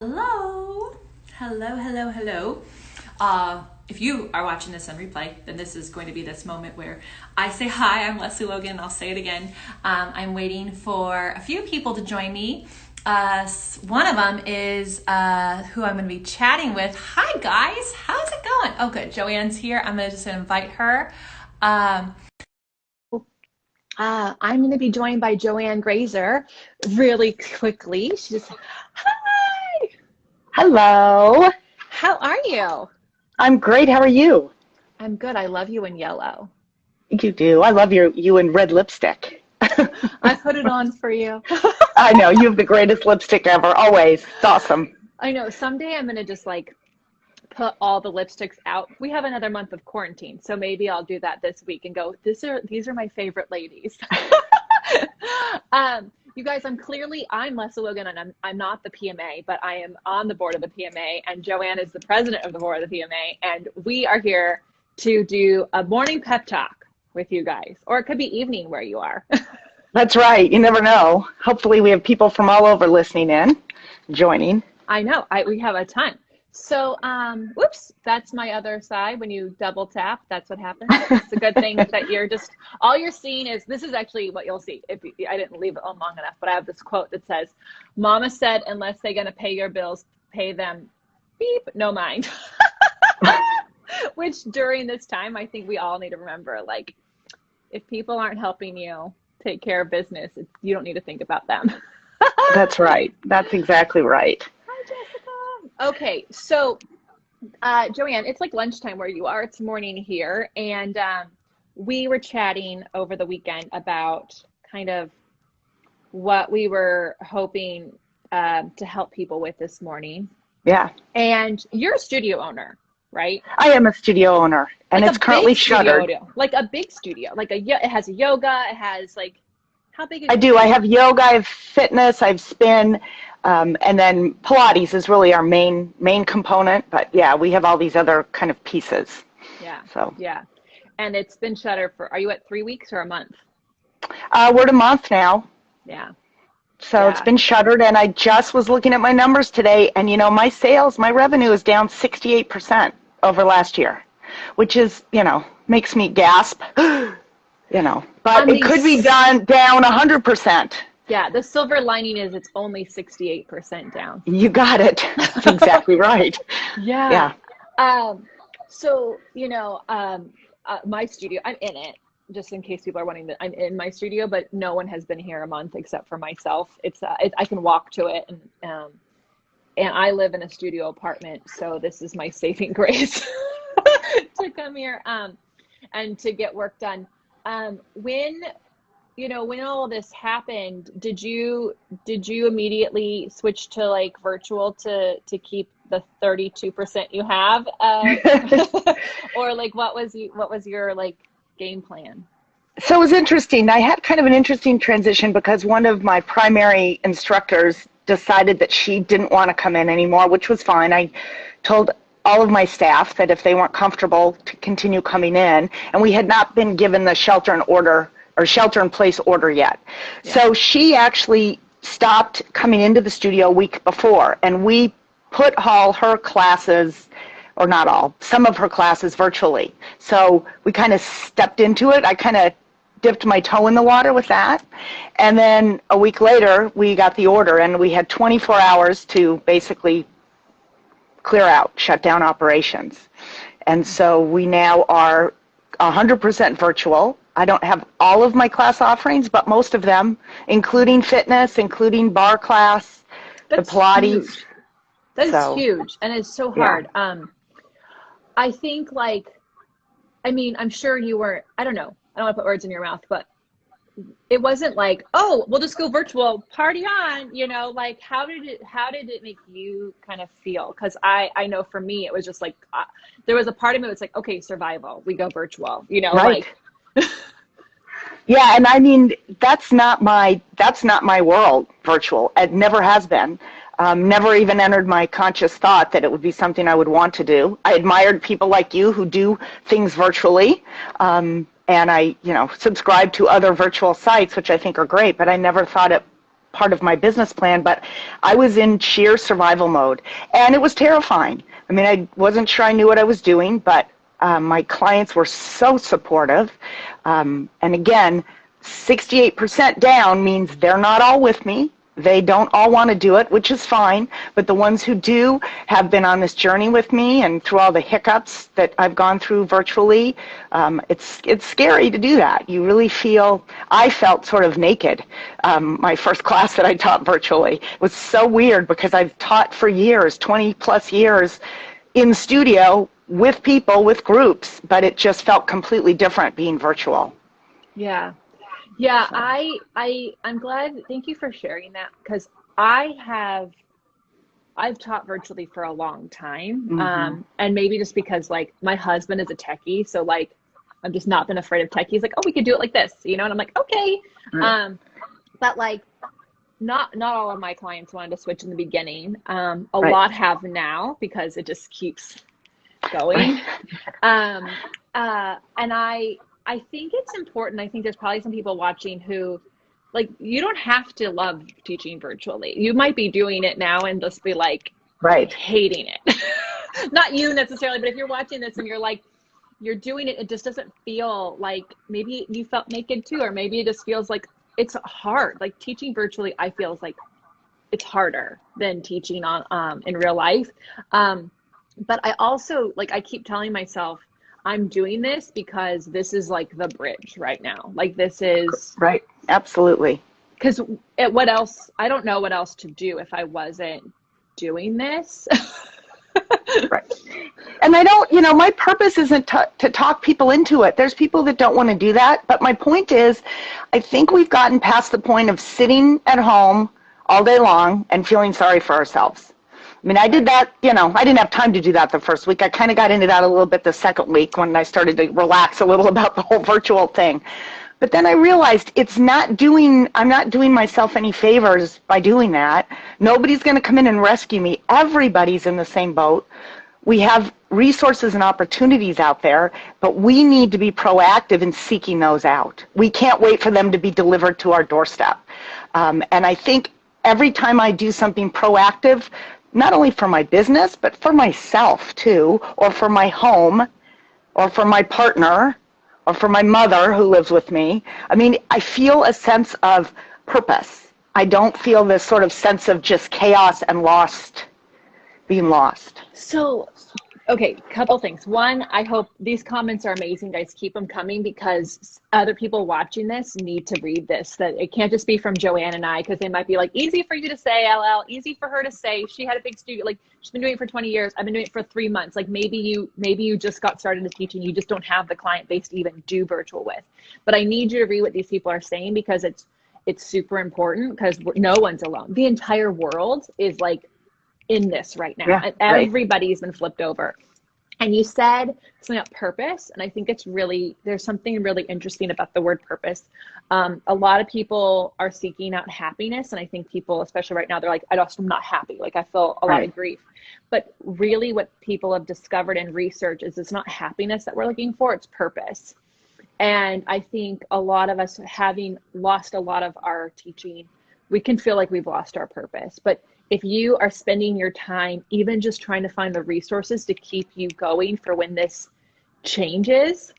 Hello, hello. If you are watching this on replay, then this is going to be this moment where I say hi. I'm Lesley Logan. I'll say it again. I'm waiting for a few people to join me. One of them is who I'm going to be chatting with. Hi guys, how's it going? Oh, good. Joanne's here. I'm going to just invite her. I'm going to be joined by Joanne Grazer really quickly. She just, hi. Hello. How are you? I'm great. How are you? I'm good. I love you in yellow. You do. I love you in red lipstick. I put it on for you. I know. You have the greatest lipstick ever. Always. It's awesome. I know. Someday I'm going to just put all the lipsticks out. We have another month of quarantine, so maybe I'll do that this week and go, these are my favorite ladies. You guys, I'm Lesley Logan, and I'm not the PMA, but I am on the board of the PMA, and Joanne is the president of the board of the PMA, and we are here to do a morning pep talk with you guys, or it could be evening where you are. That's right. You never know. Hopefully we have people from all over listening in, joining. I know. We have a ton. So, whoops, that's my other side. When you double tap, that's what happens. It's a good thing that all you're seeing is, this is actually what you'll see. I didn't leave it on long enough, but I have this quote that says, Mama said, unless they're going to pay your bills, pay them, beep, no mind. Which during this time, I think we all need to remember, if people aren't helping you take care of business, you don't need to think about them. That's right. That's exactly right. Hi, Jessica. Okay, so Joanne, it's like lunchtime where you are. It's morning here, and we were chatting over the weekend about kind of what we were hoping to help people with this morning. Yeah. And you're a studio owner, right? I am a studio owner, and it's currently shuttered. Like a big studio, it has a yoga. It has how big is I do. I have yoga, I have fitness, I have spin, and then Pilates is really our main component. But yeah, we have all these other kind of pieces. Yeah. So yeah, and it's been shuttered for. Are you at 3 weeks or a month? We're at a month now. Yeah. So It's been shuttered, and I just was looking at my numbers today, and my revenue is down 68% over last year, which is, makes me gasp. But it could be down 100%. Yeah, the silver lining is it's only 68% down. You got it. That's exactly right. Yeah. So, my studio, I'm in it, just in case people are wondering, that I'm in my studio, but no one has been here a month except for myself. I can walk to it, and I live in a studio apartment, so this is my saving grace to come here and to get work done. When all of this happened, did you immediately switch to virtual to keep the 32% you have, or what was your game plan? So it was interesting. I had kind of an interesting transition because one of my primary instructors decided that she didn't want to come in anymore, which was fine. I told all of my staff that if they weren't comfortable to continue coming in, and we had not been given the shelter in place order yet. Yeah. So she actually stopped coming into the studio a week before, and we put all her classes, or not all, some of her classes virtually. So we kind of stepped into it. I kind of dipped my toe in the water with that. And then a week later, we got the order, and we had 24 hours to basically clear out, shut down operations. And so we now are 100% virtual. I don't have all of my class offerings, but most of them, including fitness, including bar class, the Pilates. Huge. That's huge, and it's so hard. Yeah. I think I'm sure you were, I don't know, I don't want to put words in your mouth, but it wasn't oh, we'll just go virtual, party on, how did it make you kind of feel? Because I know for me, it was just there was a part of me that was okay, survival, we go virtual, right. Yeah, and I mean, that's not my world, virtual. It never has been. Never even entered my conscious thought that it would be something I would want to do. I admired people like you who do things virtually. And I, subscribe to other virtual sites, which I think are great, but I never thought it part of my business plan, but I was in sheer survival mode, and it was terrifying. I mean, I wasn't sure I knew what I was doing, but my clients were so supportive. And again, 68% down means they're not all with me. They don't all want to do it, which is fine, but the ones who do have been on this journey with me and through all the hiccups that I've gone through virtually, it's scary to do that. You really I felt sort of naked. My first class that I taught virtually was so weird because I've taught for years, 20 plus years in studio with people, with groups, but it just felt completely different being virtual. Yeah. Yeah, I'm glad. Thank you for sharing that, because I've taught virtually for a long time. Mm-hmm. And maybe just because like my husband is a techie, so like I've just not been afraid of techies. He's like, oh, we could do it like this, and I'm like, okay. Right. But like not all of my clients wanted to switch in the beginning. A Right. lot have now because it just keeps going. And I think it's important. I think there's probably some people watching who, like, you don't have to love teaching virtually. You might be doing it now and just be like, Right. hating it. Not you necessarily, but if you're watching this and you're like, you're doing it, it just doesn't feel like, maybe you felt naked too, or maybe it just feels like it's hard. Like teaching virtually, I feel is like, it's harder than teaching on in real life. But I also, like, I keep telling myself, I'm doing this because this is like the bridge right now. Like this is right. Absolutely. Because what else? I don't know what else to do if I wasn't doing this. Right. And I don't, my purpose isn't to talk people into it. There's people that don't want to do that. But my point is, I think we've gotten past the point of sitting at home all day long and feeling sorry for ourselves. I mean, I did that, I didn't have time to do that the first week. I kind of got into that a little bit the second week when I started to relax a little about the whole virtual thing. But then I realized I'm not doing myself any favors by doing that. Nobody's going to come in and rescue me. Everybody's in the same boat. We have resources and opportunities out there, but we need to be proactive in seeking those out. We can't wait for them to be delivered to our doorstep. And I think every time I do something proactive, not only for my business, but for myself too, or for my home, or for my partner, or for my mother who lives with me. I mean, I feel a sense of purpose. I don't feel this sort of sense of just chaos and being lost. So, okay, couple things. One, I hope these comments are amazing, guys. Keep them coming, because other people watching this need to read this. That it can't just be from Joanne and I, because they might be like, easy for you to say, LL, easy for her to say. She had a big studio, like she's been doing it for 20 years. I've been doing it for 3 months. Like maybe you just got started in teaching. You just don't have the client base to even do virtual with. But I need you to read what these people are saying, because it's super important, because no one's alone. The entire world is like in this right now. Yeah, and everybody's been flipped over. And you said something about purpose, and I think there's something really interesting about the word purpose. A lot of people are seeking out happiness, and I think people, especially right now, they're like, I'm not happy. Like I feel a lot of grief. But really what people have discovered in research is it's not happiness that we're looking for, it's purpose. And I think a lot of us, having lost a lot of our teaching, we can feel like we've lost our purpose. But if you are spending your time even just trying to find the resources to keep you going for when this changes,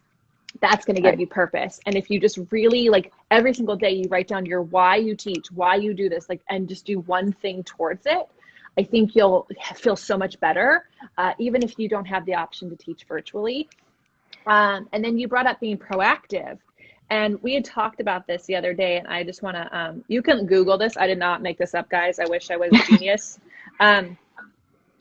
that's going to give you purpose. And if you just really, like, every single day you write down your why you teach, why you do this, like, and just do one thing towards it, I think you'll feel so much better, even if you don't have the option to teach virtually. And then you brought up being proactive. And we had talked about this the other day, and I just want to, you can Google this. I did not make this up, guys. I wish I was a genius.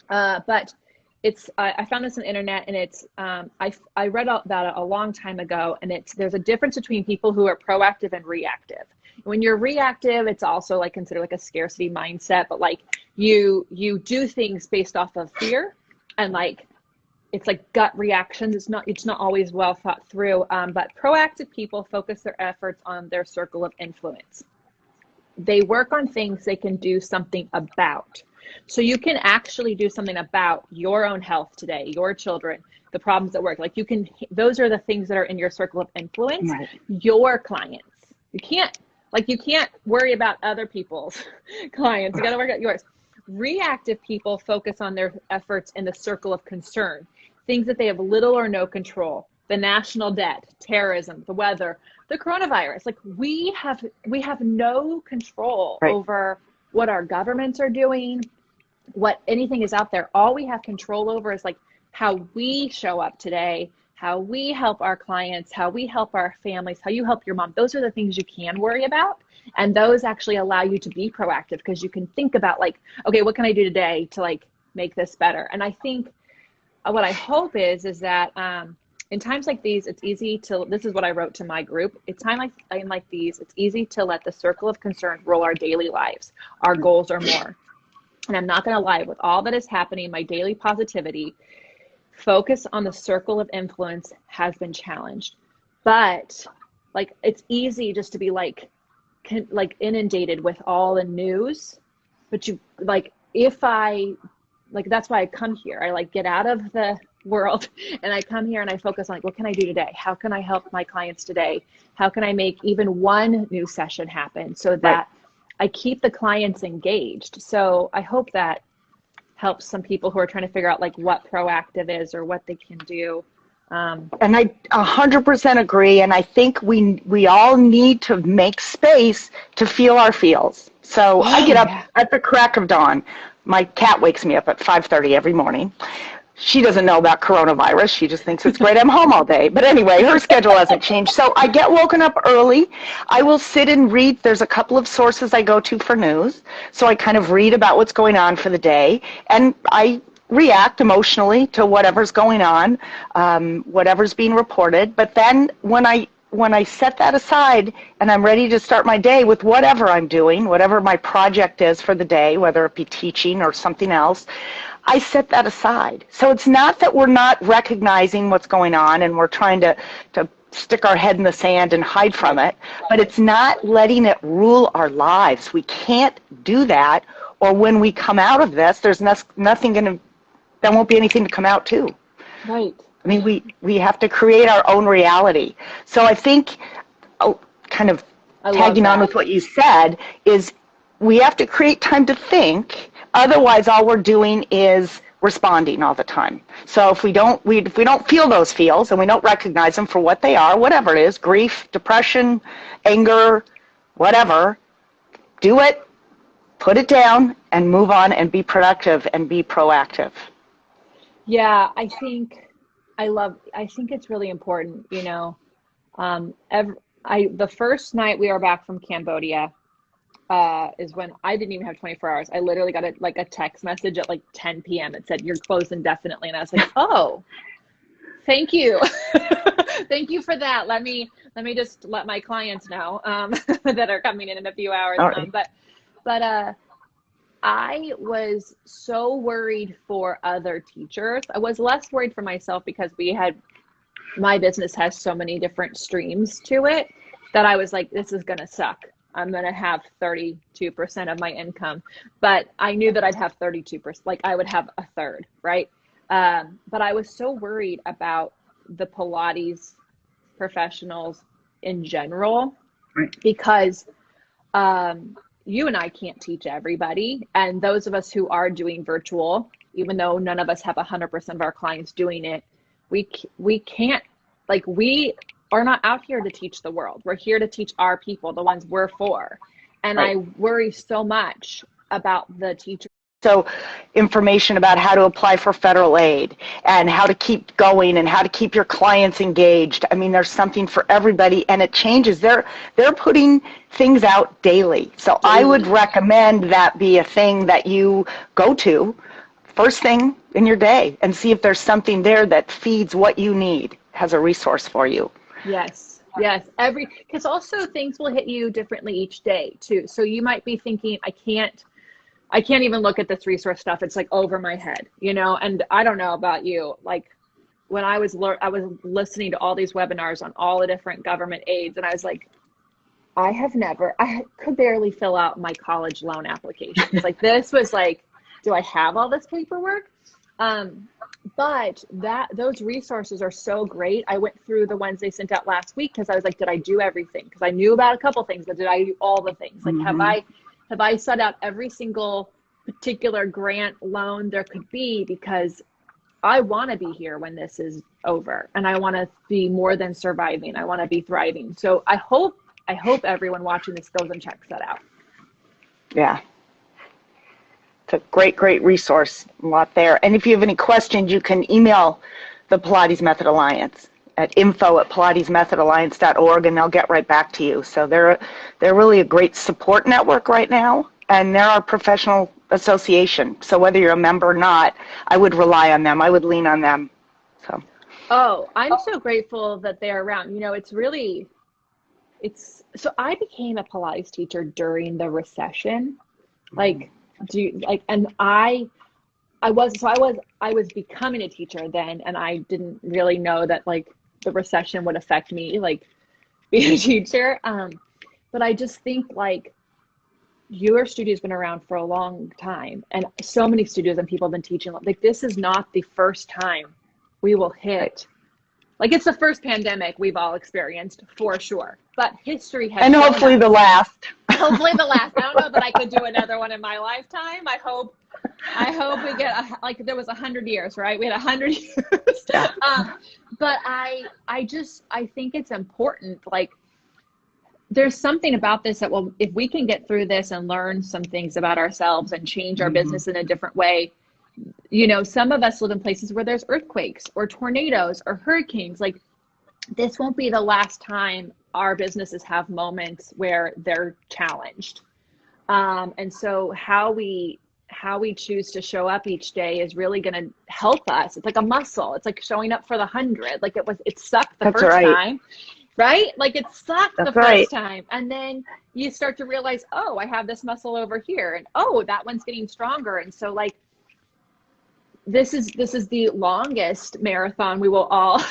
But it's, I found this on the internet, and it's, I read about it a long time ago, and there's a difference between people who are proactive and reactive. When you're reactive, it's also like considered like a scarcity mindset, but like you do things based off of fear, and like, it's like gut reactions. It's not always well thought through, but proactive people focus their efforts on their circle of influence. They work on things they can do something about. So you can actually do something about your own health today, your children, the problems at work. Like those are the things that are in your circle of influence, your clients. You can't Like, you can't worry about other people's clients. You got to work out yours. Reactive people focus on their efforts in the circle of concern, things that they have little or no control. The national debt, terrorism, the weather, the coronavirus. Like, we have no control over what our governments are doing, what anything is out there. All we have control over is like how we show up today, how we help our clients, how we help our families, how you help your mom. Those are the things you can worry about. And those actually allow you to be proactive, because you can think about like, okay, what can I do today to like make this better? And I think what I hope is that in times like these, it's easy to, this is what I wrote to my group. It's time like these, it's easy to let the circle of concern rule our daily lives. Our goals are more. And I'm not going to lie, with all that is happening, my daily positivity, focus on the circle of influence has been challenged. But like, it's easy just to be like inundated with all the news. But you like, if I like, that's why I come here. I like get out of the world and I come here and I focus on like, what can I do today? How can I help my clients today? How can I make even one new session happen so that I keep the clients engaged? So I hope that helps some people who are trying to figure out like what proactive is or what they can do. And I 100% agree. And I think we all need to make space to feel our feels. So I get up at the crack of dawn. My cat wakes me up at 5:30 every morning. She doesn't know about coronavirus. She just thinks it's great I'm home all day. But anyway, her schedule hasn't changed. So I get woken up early. I will sit and read. There's a couple of sources I go to for news. So I kind of read about what's going on for the day. And I react emotionally to whatever's going on, whatever's being reported. But then when I set that aside and I'm ready to start my day with whatever I'm doing, whatever my project is for the day, whether it be teaching or something else, I set that aside. So it's not that we're not recognizing what's going on and we're trying to stick our head in the sand and hide from it, but it's not letting it rule our lives. We can't do that, or when we come out of this, there's nothing there won't be anything to come out to. Right. I mean, we have to create our own reality. So I think, kind of tagging on with what you said, is we have to create time to think. Otherwise, all we're doing is responding all the time. So if we don't feel those feels and we don't recognize them for what they are, whatever it is, grief, depression, anger, whatever, do it, put it down, and move on and be productive and be proactive. Yeah, I think it's really important, you know. The first night we were back from Cambodia is when I didn't even have 24 hours. I literally got a text message at like 10 p.m. It said, "You're closed indefinitely." And I was like, "Oh, thank you." Thank you for that. Let me just let my clients know that are coming in a few hours. Right. But I was so worried for other teachers. I was less worried for myself because my business has so many different streams to it that I was like, this is going to suck. I'm going to have 32% of my income, but I knew that I'd have 32%, like I would have a third, right? But I was so worried about the Pilates professionals in general, because you and I can't teach everybody. And those of us who are doing virtual, even though none of us have 100% of our clients doing it, we can't, like, we are not out here to teach the world. We're here to teach our people, the ones we're for. And I worry so much about the teachers. So information about how to apply for federal aid and how to keep going and how to keep your clients engaged. I mean, there's something for everybody, and it changes. They're putting things out daily. So I would recommend that be a thing that you go to first thing in your day and see if there's something there that feeds what you need, has a resource for you. Yes. Because also things will hit you differently each day too. So you might be thinking, I can't even look at this resource stuff. It's like over my head, you know? And I don't know about you. Like when I was listening to all these webinars on all the different government aids, and I was like, I could barely fill out my college loan application. It's like, this was like, do I have all this paperwork? But those resources are so great. I went through the ones they sent out last week because I was like, did I do everything? Because I knew about a couple things, but did I do all the things? Like, have I sought out every single particular grant loan there could be? Because I want to be here when this is over, and I want to be more than surviving. I want to be thriving. So I hope everyone watching this goes and checks that out. Yeah. It's a great resource, a lot there. And if you have any questions, you can email the Pilates Method Alliance at info@pilatesmethodalliance.org, and they'll get right back to you. So they're really a great support network right now, and they're our professional association. So whether you're a member or not, I would rely on them. I would lean on them. So. Oh, I'm so grateful that they're around. You know, so I became a Pilates teacher during the recession. And I was becoming a teacher then, and I didn't really know that like the recession would affect me, like being a teacher. But I just think like your studio's been around for a long time, and so many studios and people have been teaching. Like, this is not the first time we will hit. Like, it's the first pandemic we've all experienced for sure, but history has. And hopefully the last. Hopefully the last. I don't know that I could do another one in my lifetime. I hope we get like there was 100 years, right? We had 100 years. Yeah. But I think it's important. Like, there's something about this that will, if we can get through this and learn some things about ourselves and change our business in a different way. You know, some of us live in places where there's earthquakes or tornadoes or hurricanes. Like, this won't be the last time our businesses have moments where they're challenged. And so how we choose to show up each day is really going to help us. It's like a muscle. It's like showing up for the 100. Like, it sucked the first time, right? Like, it sucked the first time. And then you start to realize, oh, I have this muscle over here, and oh, that one's getting stronger. And so like, this is the longest marathon we will all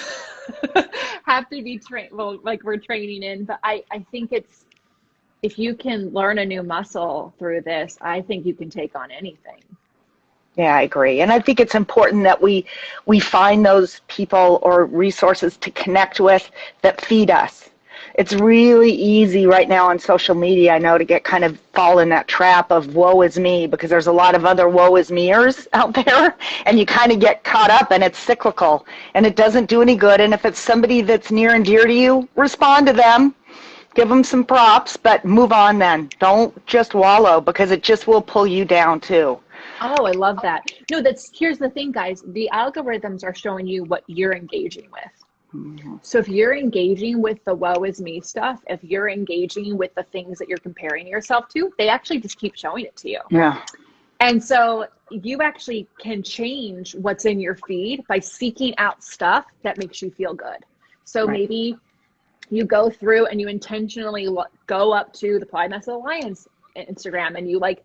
have to be trained. Well, like, we're training in, but I think if you can learn a new muscle through this, I think you can take on anything. Yeah, I agree. And I think it's important that we find those people or resources to connect with that feed us. It's really easy right now on social media, I know, to fall in that trap of woe is me, because there's a lot of other woe is meers out there, and you kind of get caught up, and it's cyclical, and it doesn't do any good. And if it's somebody that's near and dear to you, respond to them, give them some props, but move on then. Don't just wallow, because it just will pull you down too. Oh, I love that. No, here's the thing, guys. The algorithms are showing you what you're engaging with. So if you're engaging with the woe is me stuff, if you're engaging with the things that you're comparing yourself to, they actually just keep showing it to you. Yeah. And so you actually can change what's in your feed by seeking out stuff that makes you feel good. So maybe you go through and you intentionally go up to the Pilates Method Alliance Instagram, and you like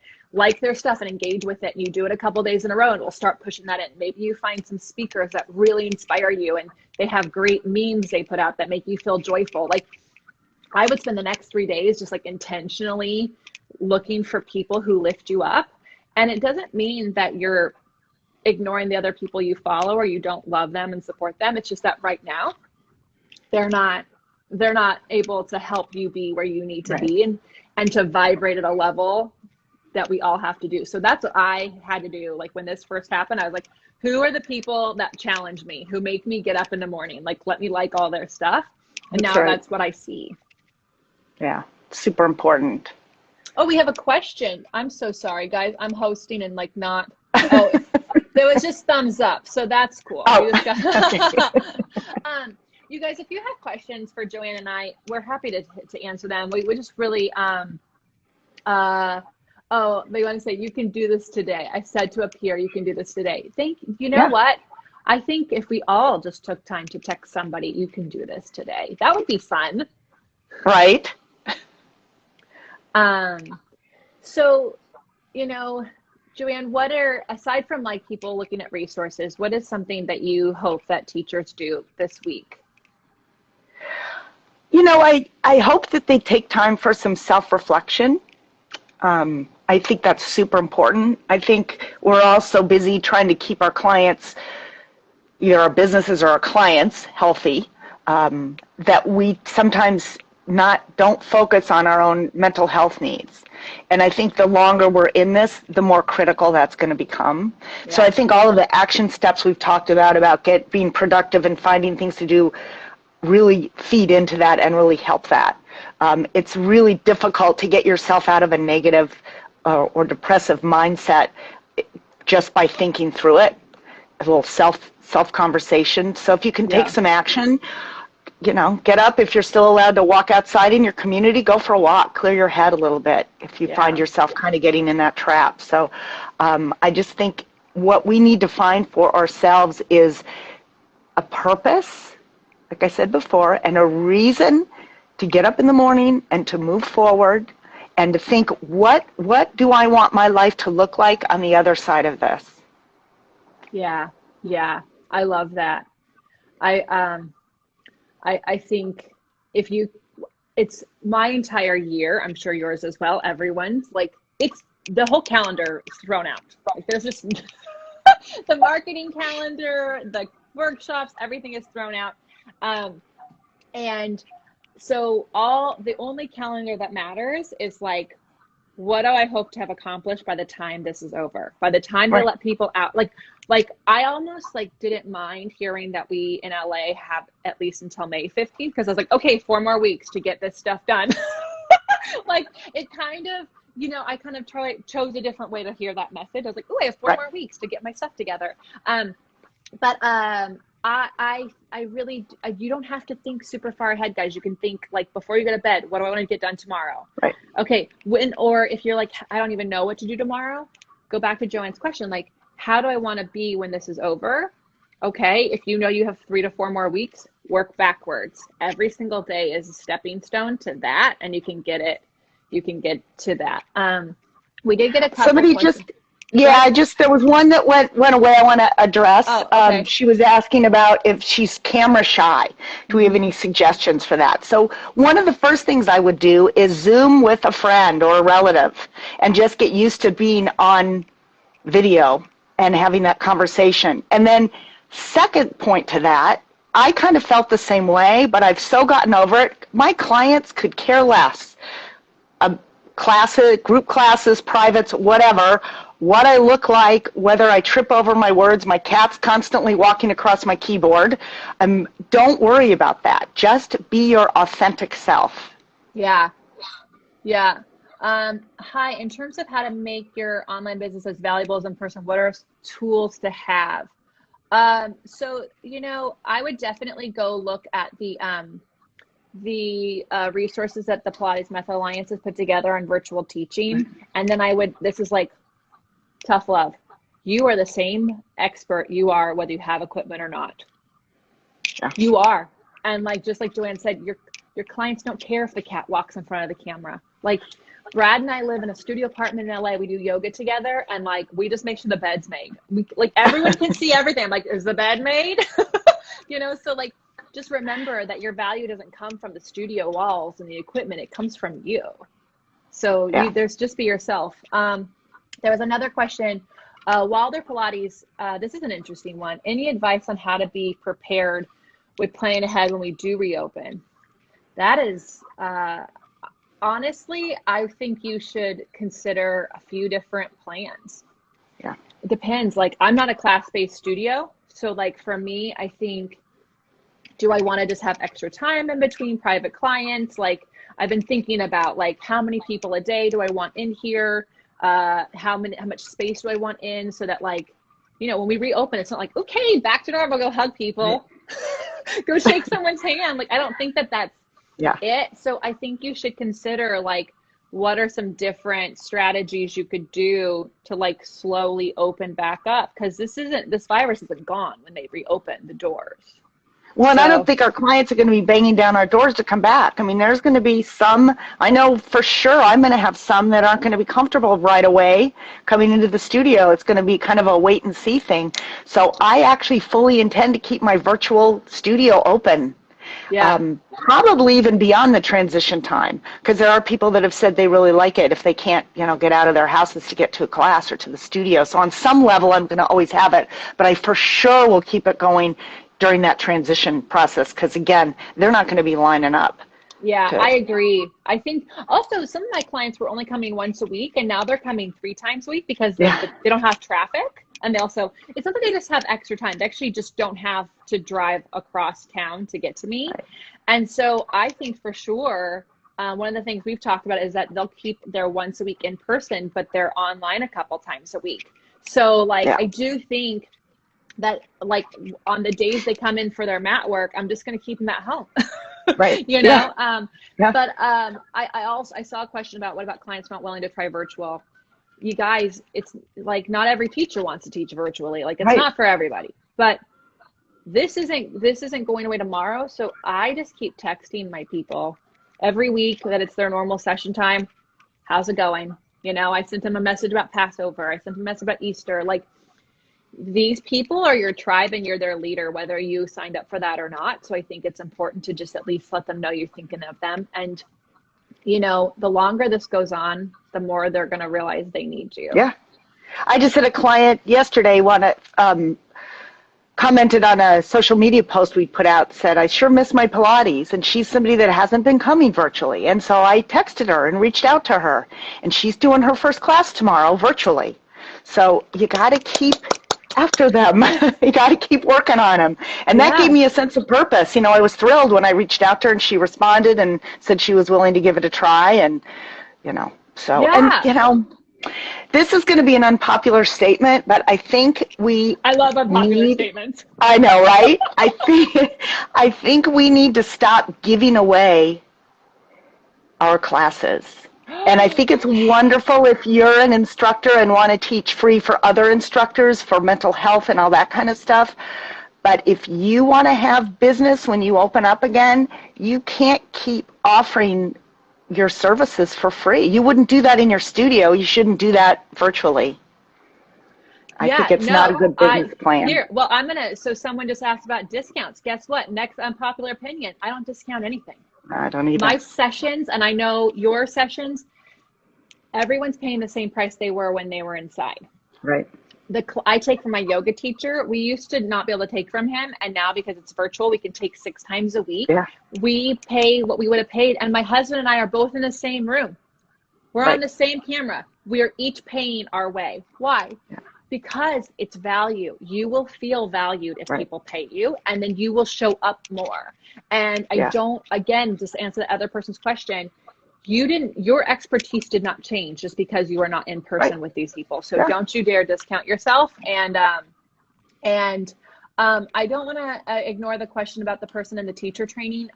their stuff and engage with it, and you do it a couple days in a row, and we'll start pushing that in. Maybe you find some speakers that really inspire you, and they have great memes they put out that make you feel joyful. Like, I would spend the next 3 days just like intentionally looking for people who lift you up. And it doesn't mean that you're ignoring the other people you follow or you don't love them and support them. It's just that right now they're not able to help you be where you need to be and to vibrate at a level that we all have to do. So that's what I had to do. Like, when this first happened, I was like, who are the people that challenge me, who make me get up in the morning? Like, let me like all their stuff. And now that's what I see. Yeah. Super important. Oh, we have a question. I'm so sorry, guys. I'm hosting and like not. Oh, there was just thumbs up. So that's cool. Oh. You guys, if you have questions for Joanne and I, we're happy to answer them. We just really, oh, they want to say, you can do this today. I said to a peer, you can do this today. You know what? I think if we all just took time to text somebody, you can do this today. That would be fun. Right. So, you know, Joanne, aside from like people looking at resources, what is something that you hope that teachers do this week? You know, I hope that they take time for some self-reflection. I think that's super important. I think we're all so busy trying to keep our clients either our businesses or our clients healthy, that we sometimes don't focus on our own mental health needs. And I think the longer we're in this, the more critical that's going to become. Yeah. So I think all of the action steps we've talked about being productive and finding things to do really feed into that and really help that. It's really difficult to get yourself out of a negative or depressive mindset just by thinking through it, a little self-conversation. So if you can take some action, get up. If you're still allowed to walk outside in your community, go for a walk, clear your head a little bit if you find yourself kind of getting in that trap. So I just think what we need to find for ourselves is a purpose, like I said before, and a reason to get up in the morning and to move forward and to think, what do I want my life to look like on the other side of this? Yeah, I love that. I think it's my entire year, I'm sure yours as well, everyone's like, it's the whole calendar is thrown out. Like there's just the marketing calendar, the workshops, everything is thrown out. And so the only calendar that matters is like, what do I hope to have accomplished by the time this is over? By the time they let people out, like I almost didn't mind hearing that we in LA have at least until May 15th, because I was like, okay, 4 more weeks to get this stuff done. Like it kind of, I kind of chose a different way to hear that message. I was like, oh, I have 4 more weeks to get my stuff together. I really, you don't have to think super far ahead, guys. You can think like before you go to bed, what do I want to get done tomorrow? Right. Okay. Or if you're like, I don't even know what to do tomorrow, go back to Joanne's question. Like, how do I want to be when this is over? Okay. If you know you have 3 to 4 more weeks, work backwards. Every single day is a stepping stone to that. And you can get to that. We did get a couple questions. There was one that went away I want to address. She was asking about if she's camera shy. Do we have any suggestions for that? So one of the first things I would do is Zoom with a friend or a relative and just get used to being on video and having that conversation. And then second point to that, I kind of felt the same way, but I've so gotten over it. My clients could care less. Classes, group classes, privates, whatever, what I look like, whether I trip over my words, my cat's constantly walking across my keyboard. Don't worry about that. Just be your authentic self. Yeah. Hi, in terms of how to make your online business as valuable as in person, what are tools to have? So, I would definitely go look at the resources that the Pilates Method Alliance has put together on virtual teaching. And then this is like tough love. You are the same expert you are whether you have equipment or not. Yeah. You are. And just like Joanne said, your clients don't care if the cat walks in front of the camera. Like Brad and I live in a studio apartment in LA. We do yoga together and we just make sure the bed's made. Everyone can see everything. I'm like, is the bed made? So just remember that your value doesn't come from the studio walls and the equipment. It comes from you. So there's just be yourself. There was another question. Wilder Pilates, this is an interesting one. Any advice on how to be prepared with planning ahead when we do reopen? That is, honestly, I think you should consider a few different plans. Yeah. It depends. I'm not a class-based studio. So for me, I think, do I want to just have extra time in between private clients? I've been thinking about how many people a day do I want in here? How much space do I want in so that when we reopen, it's not like, okay, back to normal, go hug people, go shake someone's hand. I don't think that's it. So I think you should consider what are some different strategies you could do to slowly open back up? Because this virus isn't gone when they reopen the doors. Well, and I don't think our clients are going to be banging down our doors to come back. I mean, there's going to be some, I know for sure I'm going to have some that aren't going to be comfortable right away coming into the studio. It's going to be kind of a wait and see thing. So I actually fully intend to keep my virtual studio open. Yeah. Probably even beyond the transition time, because there are people that have said they really like it if they can't, get out of their houses to get to a class or to the studio. So on some level, I'm going to always have it, but I for sure will keep it going during that transition process, because again, they're not going to be lining up. Yeah, I agree. I think also some of my clients were only coming once a week, and now they're coming 3 times a week because they don't have traffic. And they also, it's not that they just have extra time. They actually just don't have to drive across town to get to me. Right. And so I think for sure, one of the things we've talked about is that they'll keep their once a week in person, but they're online a couple times a week. So I do think that on the days they come in for their mat work, I'm just going to keep them at home. Right. But I saw a question about what about clients not willing to try virtual. You guys, it's not every teacher wants to teach virtually. It's not for everybody, but this isn't going away tomorrow. So I just keep texting my people every week that it's their normal session time. How's it going? I sent them a message about Passover. I sent them a message about Easter. These people are your tribe and you're their leader, whether you signed up for that or not. So I think it's important to just at least let them know you're thinking of them. And, the longer this goes on, the more they're going to realize they need you. Yeah. I just had a client yesterday commented on a social media post we put out, said, I sure miss my Pilates. And she's somebody that hasn't been coming virtually. And so I texted her and reached out to her. And she's doing her first class tomorrow virtually. So you got to keep after them. You got to keep working on them. And that gave me a sense of purpose. I was thrilled when I reached out to her and she responded and said she was willing to give it a try. And, this is going to be an unpopular statement, but I think I love unpopular statements. I know, right? I think we need to stop giving away our classes. And I think it's wonderful if you're an instructor and want to teach free for other instructors for mental health and all that kind of stuff. But if you want to have business when you open up again, you can't keep offering your services for free. You wouldn't do that in your studio. You shouldn't do that virtually. I think it's not a good business plan. So someone just asked about discounts. Guess what? Next unpopular opinion. I don't discount anything. I don't either. My sessions, and I know your sessions, everyone's paying the same price they were when they were inside. Right. I take from my yoga teacher. We used to not be able to take from him. And now because it's virtual, we can take 6 times a week. Yeah. We pay what we would have paid. And my husband and I are both in the same room. We're on the same camera. We are each paying our way. Why? Yeah. Because it's value. You will feel valued if people pay you, and then you will show up more. And I don't, again, just answer the other person's question. Your expertise did not change just because you are not in person with these people. So don't you dare discount yourself. And I don't want to ignore the question about the person in the teacher training.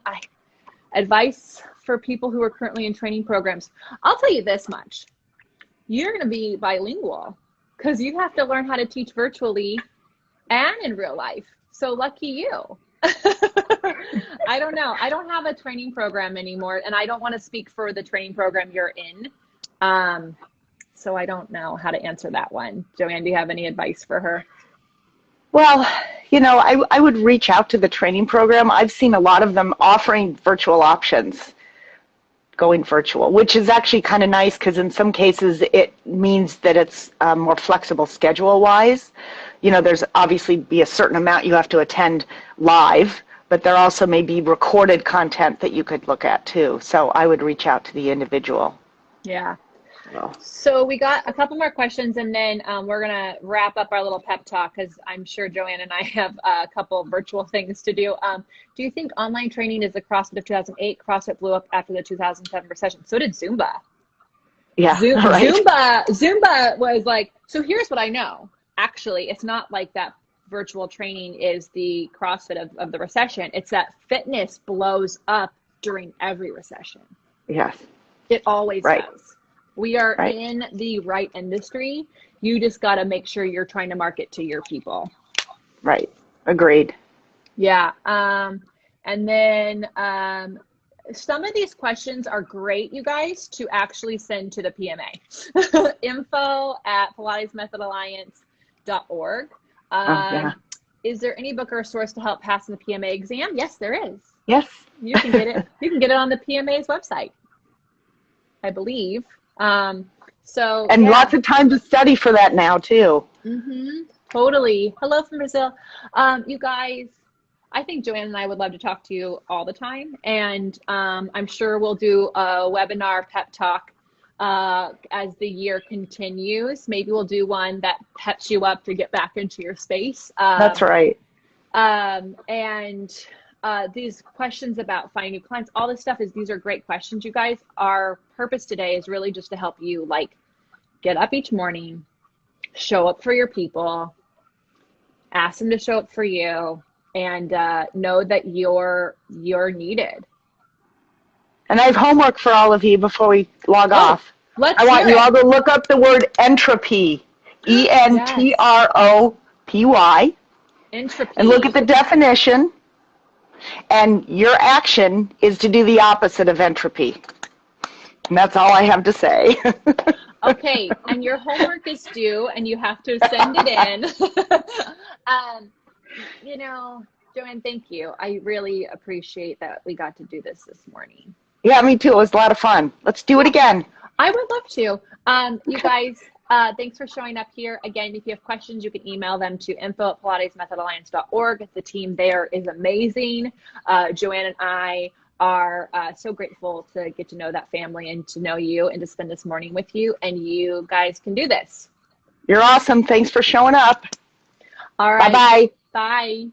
Advice for people who are currently in training programs. I'll tell you this much. You're going to be bilingual because you have to learn how to teach virtually and in real life. So lucky you. I don't know. I don't have a training program anymore, and I don't want to speak for the training program you're in. So I don't know how to answer that one. Joanne, do you have any advice for her? Well, I would reach out to the training program. I've seen a lot of them offering virtual options, going virtual, which is actually kind of nice because in some cases it means that it's more flexible schedule-wise. There's obviously be a certain amount you have to attend live, but there also may be recorded content that you could look at too. So I would reach out to the individual. Yeah. So we got a couple more questions, and then we're going to wrap up our little pep talk because I'm sure Joanne and I have a couple virtual things to do. Do you think online training is the CrossFit of 2008? CrossFit blew up after the 2007 recession. So did Zumba. Yeah, Zumba was so here's what I know. Actually, it's not like that virtual training is the CrossFit of the recession. It's that fitness blows up during every recession. Yes. It always does. We are in the right industry. You just got to make sure you're trying to market to your people. Right. Agreed. Yeah. And then some of these questions are great, you guys, to actually send to the PMA. info@pilatesmethodalliance.org. Is there any book or source to help pass the PMA exam? Yes, there is. Yes. You can get it. You can get it on the PMA's website, I believe. So And yeah. lots of time to study for that now too. Totally. Hello from Brazil. You guys, I think Joanne and I would love to talk to you all the time. And I'm sure we'll do a webinar pep talk as the year continues. Maybe we'll do one that peps you up to get back into your space. That's right. These questions about finding new clients, all this stuff these are great questions, you guys. Our purpose today is really just to help you like get up each morning, show up for your people, ask them to show up for you, and know that you're needed. And I have homework for all of you before we log off. I want you all to look up the word entropy, ENTROPY, entropy, and look at the definition. And your action is to do the opposite of entropy. And that's all I have to say. Okay, and your homework is due, and you have to send it in. Joanne, thank you. I really appreciate that we got to do this morning. Yeah, me too. It was a lot of fun. Let's do it again. I would love to. You guys, thanks for showing up here. Again, if you have questions, you can email them to info@pilatesmethodalliance.org. The team there is amazing. Joanne and I are so grateful to get to know that family and to know you and to spend this morning with you. And you guys can do this. You're awesome. Thanks for showing up. All right. Bye-bye. Bye.